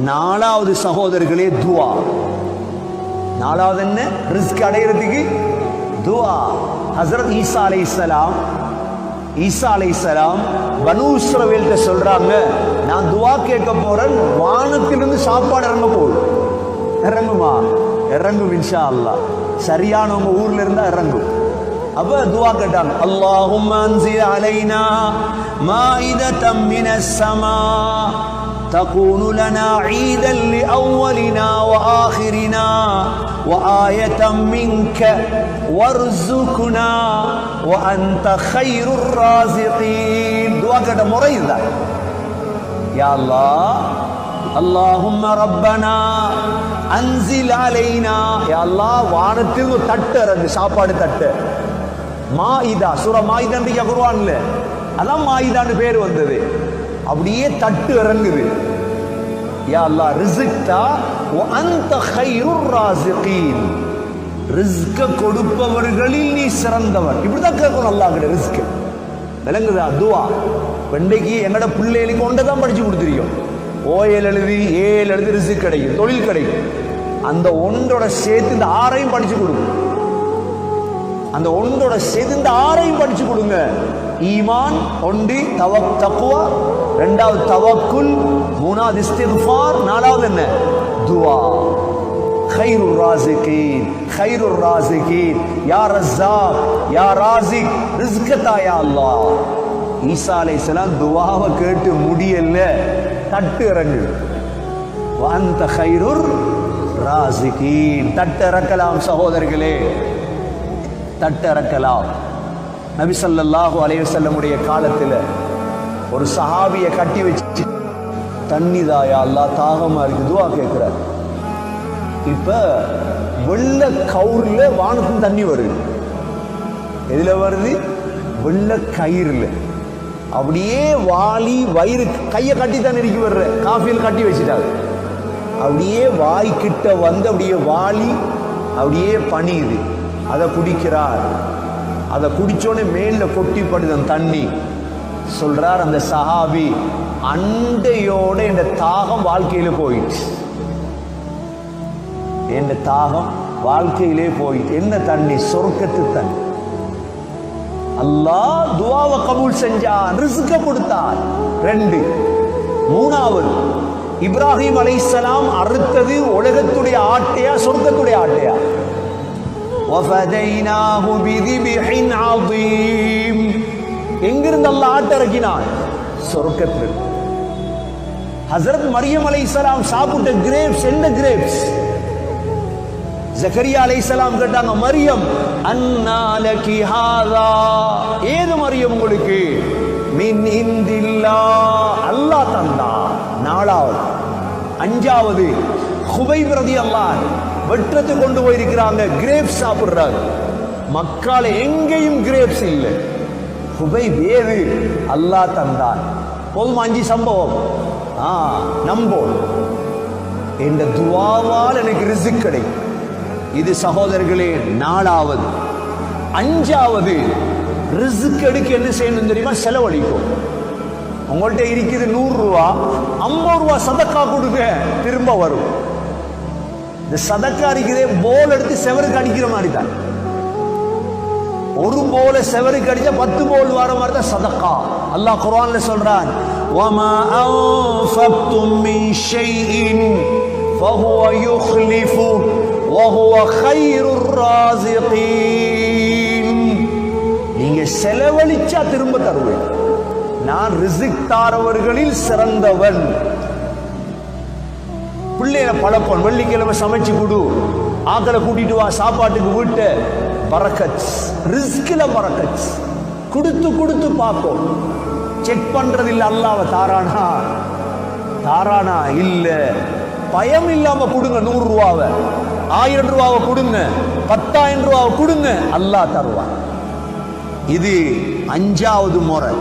நாலாவது சகோதரர்களே துவா. நாலாவது என்ன? ரிஸ்க் அடைகிறதுக்கு துவா. ஹஸரத் ஈசா அலைஹிஸ்ஸலாம் பனூ இஸ்ரவேல்கிட்ட சொல்றாங்க, நான் துவா கேட்க போறேன், வானத்திலிருந்து சாப்பாடு இறங்க போகுது. இறங்குமா? இறங்கும் இன்ஷா அல்லாஹ். சரியானவங்க ஊர்ல இருந்தா இறங்கும். அப்ப துவா கேட்டாங்க, அல்லாஹும்ம அன்ஸில் அலைனா மாஇதத்தம் மினஸ் ஸமா தகூனு லனா ஈதன் லிஅவ்வலினா வஆகிரினா வஆயத்தம் மின்க வர்ஸுக்னா வஅன்த கைருர் ராஸிகீன். துவா கேட்ட முறை இதுதான். யா அல்லாஹ், அல்லாஹும்ம ரப்பனா அன்ஸில் அலைனா, யா அல்லாஹ் வானத்தில் ஒரு தட்டு இறங்கு, சாப்பாடு தட்டு. மாஇதா, சூரா மாஇதா குர்ஆன்ல அதான் மாஇதான்னு பேர் வந்தது. அப்படியே தட்டு இறங்குது. யா அல்லாஹ் ரிஸ்க்தா வ அன்த கைருர் ராஸிகீன், ரிஸ்க கொடுப்பவர்களில் நீ சிறந்தவன். இப்படிதான் கேட்கணும் அல்லாஹ் கிட்ட ரிஸ்க். விளங்குதா? துவா. இன்றைக்கு எங்கட பிள்ளைகளுக்கு ஒன்றை படிச்சு கொடுத்துருக்கோம். ஓஎல் எழுதி ஏஎல் எழுதி ரிஸ்க் கிடைக்கும், தொழில் கிடைக்கும். அந்த ஒன்றோட சேர்த்து இந்த ஆறையும் படிச்சு கொடுக்கும். அந்த ஒன்றோட சேர்த்து இந்த ஆறையும் படிச்சு கொடுங்க. ஈமான் ஒன்று, தக்வா இரண்டாவது, தவக்குல் மூணாவது, இஸ்திக்ஃபார் நாலாவது என்ன? துவா. கைருர் ராஸிகீன், கைருர் ராஸிகீன், யா ரஸாக், யா ராஸிக், ரிஸ்கதா யா அல்லாஹ். ஈசா அலைஹிஸ்ஸலாம் துவாவை கேட்டு முடியல, தட்டு இறங்கு. வஅன்த கைருர் ராஸிகீன். தட்டு இறக்கலாம் சகோதரர்களே, தட்டு இறக்கலாம். நபி ஸல்லல்லாஹு அலைஹி வஸல்லம் உடைய காலத்தில் ஒரு சஹாபியை கட்டி வச்சு, தண்ணி தாயா அல்லாஹ், தாகமா இருக்கு, துவா கேட்கிறார். இப்ப வெள்ள கவுர்ல வானத்தும் தண்ணி வருது. எதுல வருது? வெள்ள கயிறுல. அப்படியே வாளி வயிறு கையை கட்டி தான் இருக்கு, வர்ற காஃபியில் கட்டி வச்சுட்டாங்க. அப்படியே வாய்க்கிட்ட வந்து அப்படியே வாளி அப்படியே பணியுது. அதை குடிக்கிறார். அதை குடிச்சோடனே மேல கொட்டிப்படுது தண்ணி. சொல்றார் அந்த சஹாபி, அண்டையோட என் தாகம் வாழ்க்கையில போயிட்டு, என் தாகம் வாழ்க்கையிலே போயிட்டு. என்ன தண்ணி? சொர்க்கத்து தண்ணி. அல்லாஹ் துஆவை கபூல் செஞ்சான், ரிஸ்க கொடுத்தான். ரெண்டு. மூணாவது, இப்ராஹிம் அலைஹிஸ்ஸலாம் அறுத்தது உலகத்துடைய ஆட்டையா சொர்க்கத்துடைய ஆட்டையா? வஃபதைனாஹு பிதிபிஹின் அதீம். எங்கிருந்து அல்லாஹ் ஆட்டை இறக்கினான்? சொர்க்கத்தில். ஹஸரத் மரியம் அலைஹிஸ்ஸலாம் சாப்பிட்ட கிரேப்ஸ் என்ன கிரேப்ஸ்? ஜக்கரியா அலைஹிஸ்ஸலாம் கேட்டாங்க, மரியம் அன்னா லகி ஹாதா, ஏது மரியம் உங்களுக்கு? மின் இந்தில்லாஹ், அல்லாஹ் தந்தா. நாலாவது. அஞ்சாவது, குபைப் ரலியல்லாஹு வெற்றத்து கொண்டு போயிருக்கிறாங்க, கிரேப்ஸ் சாப்பிடுறாங்க. மக்கால எங்கேயும் கிரேப்ஸ் இல்லை. குபைப் ஏது? அல்லாஹ் தந்தான். போதும் 5 சம்பவம். நம்போம், இந்த துஆவால் எனக்கு ரிஸ்க் கிடைக்கும். இது சகோதரர்களே நாலாவது. அஞ்சாவது, ரிஸ்க் எடுக்க என்ன செய்யணும் தெரியுமா? செலவழிக்கும். உங்கள்கிட்ட இருக்குது 100 ரூபா, 50 ரூபா சதக்கா கொடுங்க, திரும்ப வரும். இந்த சதக்கா இருக்குதே, போல் எடுத்து செவருக்கு அடிக்கிற மாதிரி தான். ஒரு போல செவருக்கு அடிச்சா 10 போல் வர மாதிரி தான் சதக்கா. அல்லாஹ் குர்ஆன்ல சொல்றான், வமா அன்ஃபக்தும் மின் ஷைஇன் ஃபஹுவ யுக்லிஃபு வஹுவ கைருர் ராஸிகீன். நீங்க செலவழிச்சா திரும்ப தருவேன், நான் ரிஸ்க் தாரவர்களில் சிறந்தவன். பிள்ளைகளை பழப்பம், வெள்ளிக்கிழமை சமைச்சு கொடு, ஆக்களை கூட்டிட்டு வா, சாப்பாட்டுக்கு வீட்டு பரக்கத், ரிஸ்கில பரக்கத். கொடுத்து கொடுத்து பார்ப்போம், செக் பண்றது இல்ல அல்லாஹ் தாரானா தாரானா இல்ல. பயம் இல்லாம கொடுங்க. 100 ரூபாவை 1000 ரூபாவை கொடுங்க, 10,000 ரூபாவை கொடுங்க, அல்லாஹ் தருவான். இது 5வது முறை.